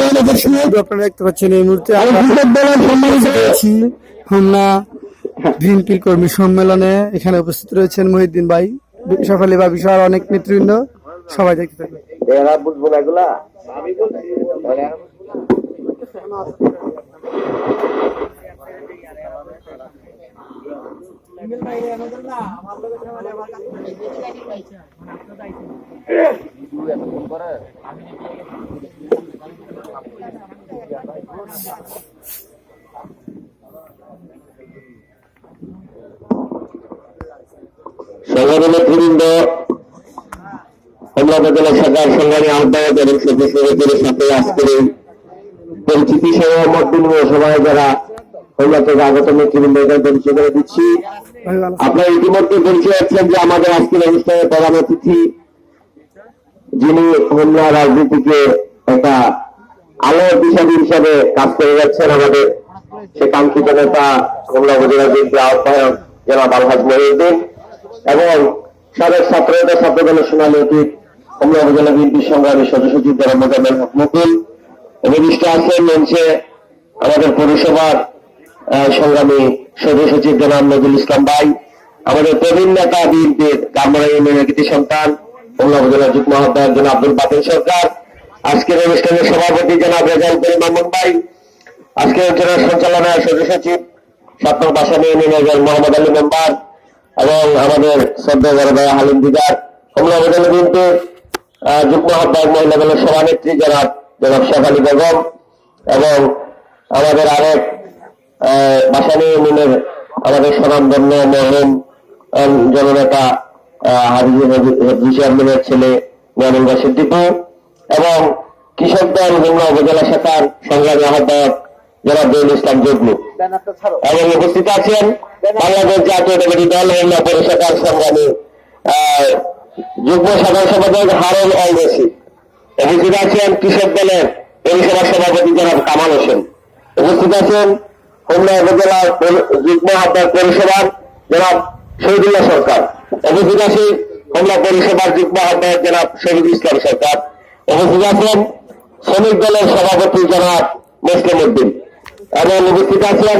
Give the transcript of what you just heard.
আপনারা দেখতে পাচ্ছেন এই মুহূর্তে হোমনা বিএনপির কর্মী সম্মেলনে এখানে উপস্থিত রয়েছেন মহিউদ্দিন ভাই, বিশাখ আলী বা বিশাল অনেক নেতৃবৃন্দ, সবাই দেখতে থাকবেন। সংগ্রামী নেতৃবৃন্দ, হোমনা উপজেলা শাখার সংগ্রামী আহ্বায়ক এবং সদস্যদের সাথে আজকের পরিচিতি সহ মত বিনিময় সভায় যারা হোমনা থেকে আগত নেতৃবৃন্দ পরিচয় করে দিচ্ছি। আপনারা ইতিমধ্যে পরিচয় হচ্ছেন যে আমাদের আজকের অনুষ্ঠানের প্রধান অতিথি, যিনি হোমনা রাজনীতিকে একটা আলোর দিশারি হিসাবে কাজ করে যাচ্ছেন, আমাদের সে কাঙ্ক্ষিত নেতা হোমনা উপজেলা বিএনপি আহ্বায়ক জনাব আলহাজ মহিউদ্দিন, এবং সাবেক ছাত্রনেতা ছাত্রদলের সোনালী অতীত হোমনা উপজেলা বিএনপির সংগ্রামী সদস্য সচিব জনাব মোজাম্মেল হক মুকুল। উপবিষ্ট আছেন মঞ্চে আমাদের পৌরসভার সংগ্রামী সদস্য সচিব জনাব নজরুল ইসলাম ভাই, আমাদের প্রবীণ নেতা বিএনপির কামরা ইউনিয়নের কৃতি সন্তান হোমনা উপজেলা যুগ্ম আহ্বায়ক জনাব আব্দুল বাতিল সরকার, আজকের অনুষ্ঠানের সভাপতি জনাব রেজাউল করিম মামুন ভাই, আজকের অনুষ্ঠানের সঞ্চালনায় সদস্য সচিব ৭ নং বাসানী ইউনিয়নের মোহাম্মদ আলী মেম্বার, এবং আমাদের শ্রদ্ধা বড় ভাই হালিম দিদার, হোমনা উপজেলা বিএনপির যুগ্ম আহ্বায়ক মহিলা দলের সভানেত্রী জনাব শেখ আলী বেগম, এবং আমাদের আরেক বাসানী ইউনিয়নের আমাদের স্বনামধন্য মরহুম জননেতা হাফিজ চেয়ারম্যানের ছেলে ময়নুল রশিদ দীপু, এবং কৃষক দল হোমনা উপজেলা শাখার সংগ্রামী আহ্বায়ক জনাব জহুরুল ইসলাম জগলু, এবং উপস্থিত আছেন বাংলাদেশ জাতীয়তাবাদী দল হোমনা পৌরসভার সংগ্রামী যুগ্ম সাধারণ সম্পাদক হারুন আল রশিদ, উপস্থিত আছেন কৃষক দলের পৌরসভার সভাপতি জনাব কামাল হোসেন, উপস্থিত আছেন হোমনা উপজেলা যুগ্ম আহ্বায়ক পৌরসভার জনাব শহীদুল্লাহ সরকার, উপস্থিত আছেন হোমনা পৌরসভার যুগ্ম আহ্বায়ক জনাব শহীদুল ইসলাম সরকার, উপস্থিত আছেন শ্রমিক দলের সভাপতি জনাব মুসলিম উদ্দিন, এবং উপস্থিত আছেন